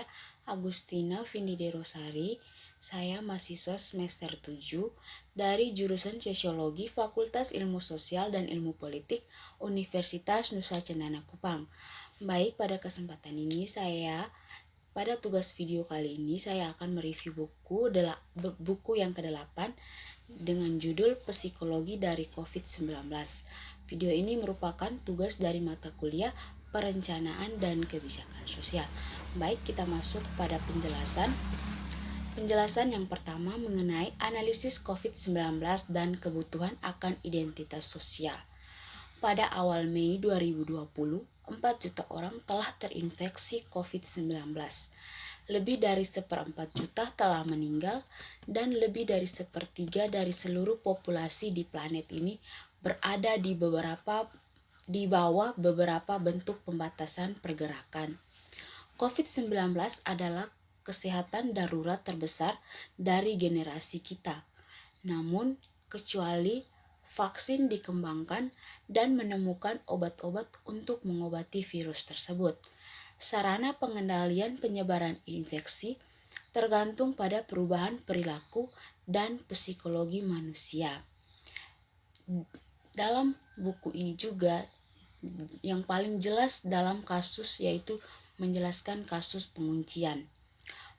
saya Agustina Vindi de Rosari. Saya mahasiswa semester 7 dari jurusan Sosiologi Fakultas Ilmu Sosial dan Ilmu Politik Universitas Nusa Cendana Kupang. Baik, pada kesempatan ini pada tugas video kali ini saya akan mereview buku yang ke-8 dengan judul Psikologi dari COVID-19. Video ini merupakan tugas dari mata kuliah Perencanaan dan Kebijakan Sosial. Baik, kita masuk pada penjelasan. Penjelasan yang pertama mengenai analisis COVID-19 dan kebutuhan akan identitas sosial. Pada awal Mei 2020, 4 juta orang telah terinfeksi COVID-19. Lebih dari 1/4 juta telah meninggal dan lebih dari 1/3 dari seluruh populasi di planet ini berada di bawah beberapa bentuk pembatasan pergerakan. COVID-19 adalah kesehatan darurat terbesar dari generasi kita. Namun, kecuali vaksin dikembangkan dan menemukan obat-obat untuk mengobati virus tersebut, sarana pengendalian penyebaran infeksi tergantung pada perubahan perilaku dan psikologi manusia. Dalam buku ini juga yang paling jelas dalam kasus yaitu menjelaskan kasus penguncian.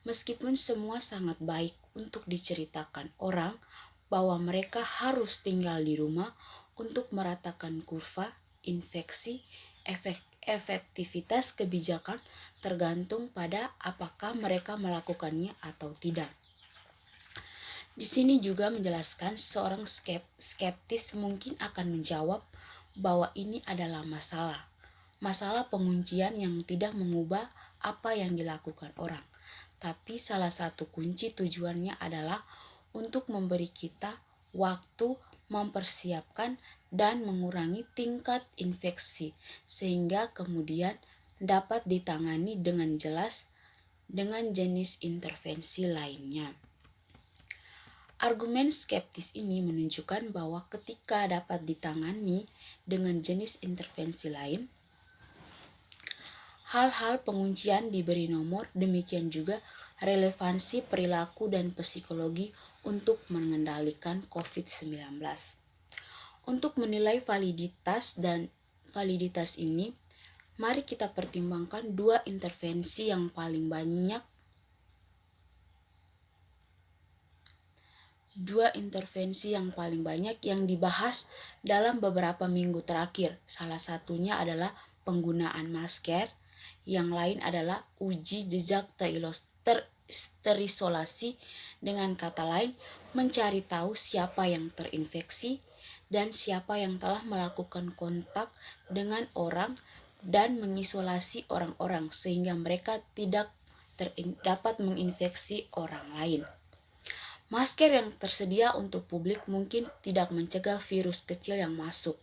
Meskipun semua sangat baik untuk diceritakan orang bahwa mereka harus tinggal di rumah untuk meratakan kurva infeksi, efektivitas kebijakan tergantung pada apakah mereka melakukannya atau tidak. Di sini juga menjelaskan seorang skeptis mungkin akan menjawab bahwa ini adalah masalah penguncian yang tidak mengubah apa yang dilakukan orang. Tapi salah satu kunci tujuannya adalah untuk memberi kita waktu mempersiapkan dan mengurangi tingkat infeksi sehingga kemudian dapat ditangani dengan jelas dengan jenis intervensi lainnya. Argumen skeptis ini menunjukkan bahwa ketika dapat ditangani dengan jenis intervensi lain, hal-hal penguncian diberi nomor, demikian juga relevansi perilaku dan psikologi untuk mengendalikan COVID-19. Untuk menilai validitas ini, mari kita pertimbangkan dua intervensi yang paling banyak yang dibahas dalam beberapa minggu terakhir. Salah satunya adalah penggunaan masker, yang lain adalah uji jejak terisolasi, dengan kata lain mencari tahu siapa yang terinfeksi dan siapa yang telah melakukan kontak dengan orang dan mengisolasi orang-orang sehingga mereka tidak dapat menginfeksi orang lain. Masker yang tersedia untuk publik mungkin tidak mencegah virus kecil yang masuk.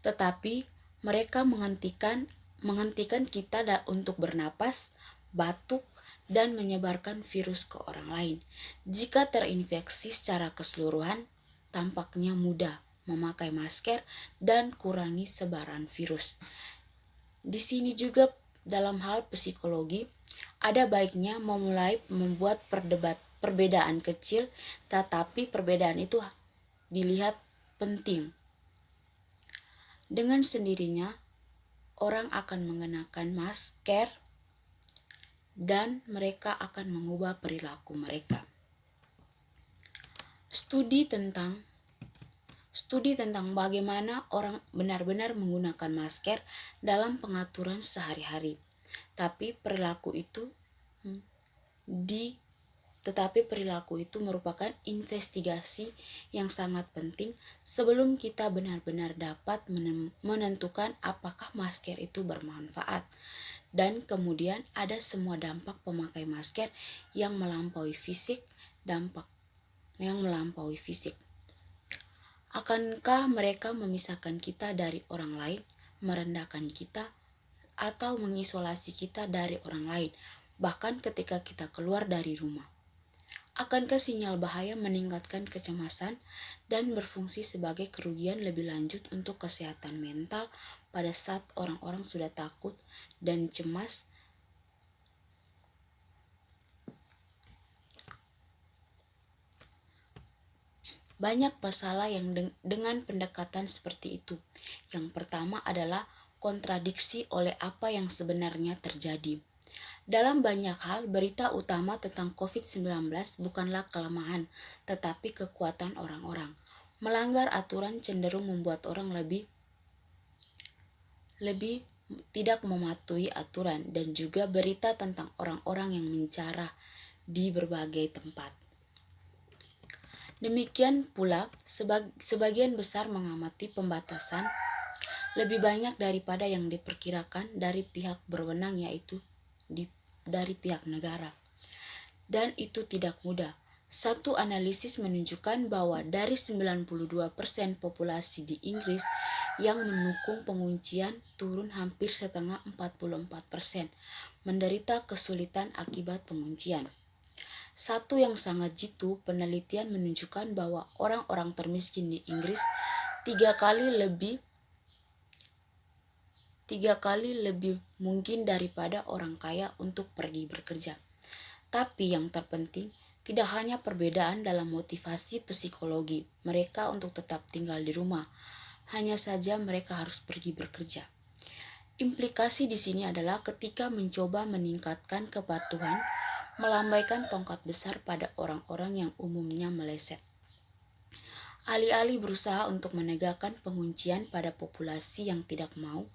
Tetapi mereka menghentikan kita untuk bernapas, batuk, dan menyebarkan virus ke orang lain. Jika terinfeksi secara keseluruhan, tampaknya mudah memakai masker dan kurangi sebaran virus. Di sini juga dalam hal psikologi, ada baiknya memulai membuat perbedaan kecil, tetapi perbedaan itu dilihat penting. Dengan sendirinya, orang akan mengenakan masker dan mereka akan mengubah perilaku mereka. Studi tentang bagaimana orang benar-benar menggunakan masker dalam pengaturan sehari-hari. Tetapi perilaku itu merupakan investigasi yang sangat penting sebelum kita benar-benar dapat menentukan apakah masker itu bermanfaat. Dan kemudian ada semua dampak pemakai masker yang melampaui fisik. Akankah mereka memisahkan kita dari orang lain, merendahkan kita, atau mengisolasi kita dari orang lain, bahkan ketika kita keluar dari rumah? Akankah sinyal bahaya meningkatkan kecemasan dan berfungsi sebagai kerugian lebih lanjut untuk kesehatan mental pada saat orang-orang sudah takut dan cemas? Banyak masalah yang dengan pendekatan seperti itu. Yang pertama adalah kontradiksi oleh apa yang sebenarnya terjadi. Dalam banyak hal, berita utama tentang COVID-19 bukanlah kelemahan, tetapi kekuatan orang-orang. Melanggar aturan cenderung membuat orang lebih tidak mematuhi aturan, dan juga berita tentang orang-orang yang mencara di berbagai tempat. Demikian pula, sebagian besar mengamati pembatasan lebih banyak daripada yang diperkirakan dari pihak berwenang, yaitu dari pihak negara. Dan itu tidak mudah. Satu analisis menunjukkan bahwa dari 92% populasi di Inggris yang mendukung penguncian, turun hampir setengah 44% menderita kesulitan akibat penguncian. Satu yang sangat jitu, penelitian menunjukkan bahwa orang-orang termiskin di Inggris tiga kali lebih mungkin daripada orang kaya untuk pergi bekerja. Tapi yang terpenting, tidak hanya perbedaan dalam motivasi psikologi mereka untuk tetap tinggal di rumah, hanya saja mereka harus pergi bekerja. Implikasi di sini adalah ketika mencoba meningkatkan kepatuhan, melambaikan tongkat besar pada orang-orang yang umumnya meleset. Alih-alih berusaha untuk menegakkan penguncian pada populasi yang tidak mau,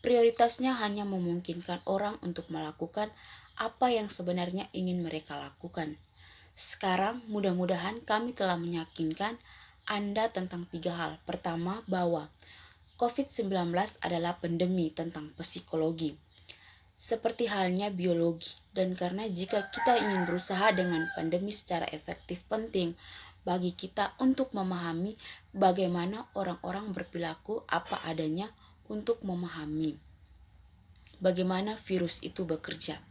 prioritasnya hanya memungkinkan orang untuk melakukan apa yang sebenarnya ingin mereka lakukan. Sekarang, mudah-mudahan kami telah meyakinkan Anda tentang 3 hal. Pertama, bahwa COVID-19 adalah pandemi tentang psikologi, seperti halnya biologi, dan karena jika kita ingin berusaha dengan pandemi secara efektif, penting bagi kita untuk memahami bagaimana orang-orang berperilaku apa adanya untuk memahami bagaimana virus itu bekerja.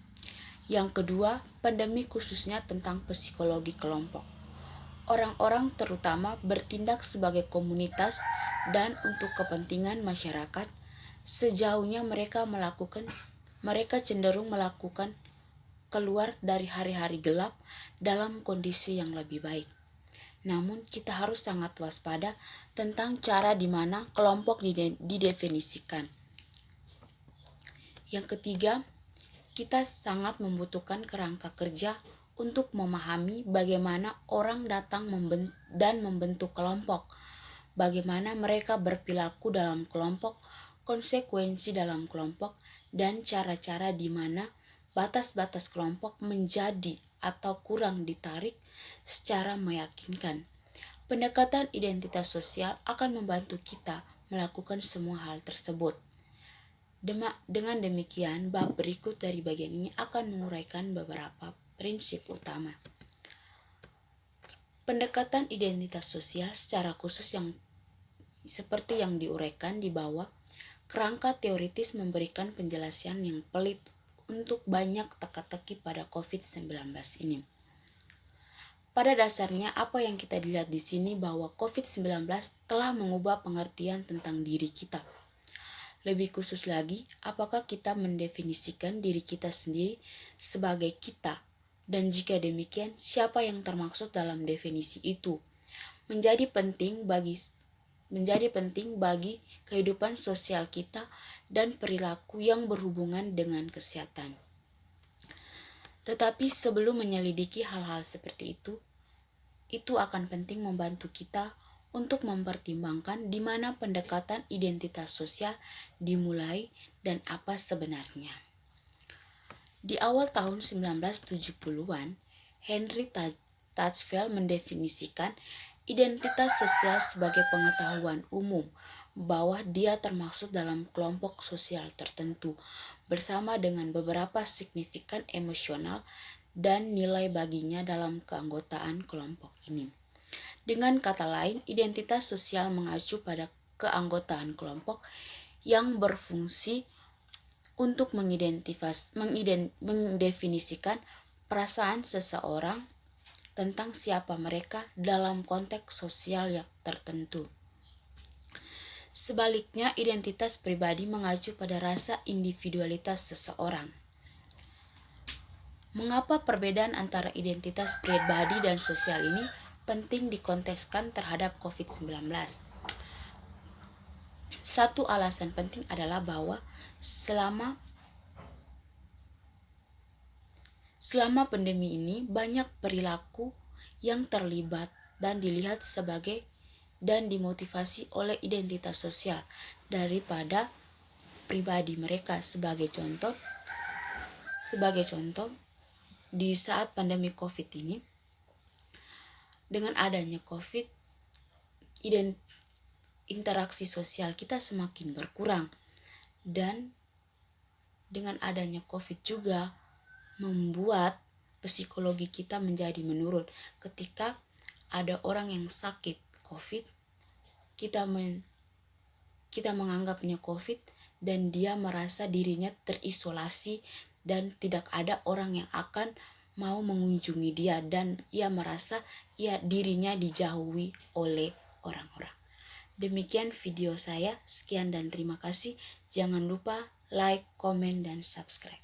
Yang kedua, pandemi khususnya tentang psikologi kelompok. Orang-orang terutama bertindak sebagai komunitas dan untuk kepentingan masyarakat. Sejauhnya mereka cenderung melakukan keluar dari hari-hari gelap dalam kondisi yang lebih baik. Namun kita harus sangat waspada tentang cara di mana kelompok didefinisikan. Yang ketiga, kita sangat membutuhkan kerangka kerja untuk memahami bagaimana orang datang dan membentuk kelompok, bagaimana mereka berperilaku dalam kelompok, konsekuensi dalam kelompok, dan cara-cara di mana batas-batas kelompok menjadi atau kurang ditarik secara meyakinkan. Pendekatan identitas sosial akan membantu kita melakukan semua hal tersebut. Dengan demikian, bab berikut dari bagian ini akan menguraikan beberapa prinsip utama. Pendekatan identitas sosial secara khusus yang seperti yang diuraikan di bawah, kerangka teoritis memberikan penjelasan yang pelit untuk banyak teka-teki pada COVID-19 ini. Pada dasarnya, apa yang kita lihat di sini bahwa COVID-19 telah mengubah pengertian tentang diri kita. Lebih khusus lagi, apakah kita mendefinisikan diri kita sendiri sebagai kita? Dan jika demikian, siapa yang termaksud dalam definisi itu? Menjadi penting bagi kehidupan sosial kita dan perilaku yang berhubungan dengan kesehatan. Tetapi sebelum menyelidiki hal-hal seperti itu akan penting membantu kita untuk mempertimbangkan di mana pendekatan identitas sosial dimulai dan apa sebenarnya. Di awal tahun 1970-an, Henry Tajfel mendefinisikan identitas sosial sebagai pengetahuan umum bahwa dia termasuk dalam kelompok sosial tertentu bersama dengan beberapa signifikan emosional dan nilai baginya dalam keanggotaan kelompok ini. Dengan kata lain, identitas sosial mengacu pada keanggotaan kelompok yang berfungsi untuk mendefinisikan perasaan seseorang tentang siapa mereka dalam konteks sosial yang tertentu. Sebaliknya, identitas pribadi mengacu pada rasa individualitas seseorang. Mengapa perbedaan antara identitas pribadi dan sosial ini penting dikontekskan terhadap COVID-19? Satu alasan penting adalah bahwa selama pandemi ini banyak perilaku yang terlibat dan dilihat sebagai dan dimotivasi oleh identitas sosial daripada pribadi mereka. Sebagai contoh, di saat pandemi COVID ini, dengan adanya COVID, interaksi sosial kita semakin berkurang, dan dengan adanya COVID juga membuat psikologi kita menjadi menurun. Ketika ada orang yang sakit COVID, kita menganggapnya COVID dan dia merasa dirinya terisolasi dan tidak ada orang yang akan mau mengunjungi dia, dan ia merasa dirinya dijauhi oleh orang-orang. Demikian video saya, sekian dan terima kasih. Jangan lupa like, komen, dan subscribe.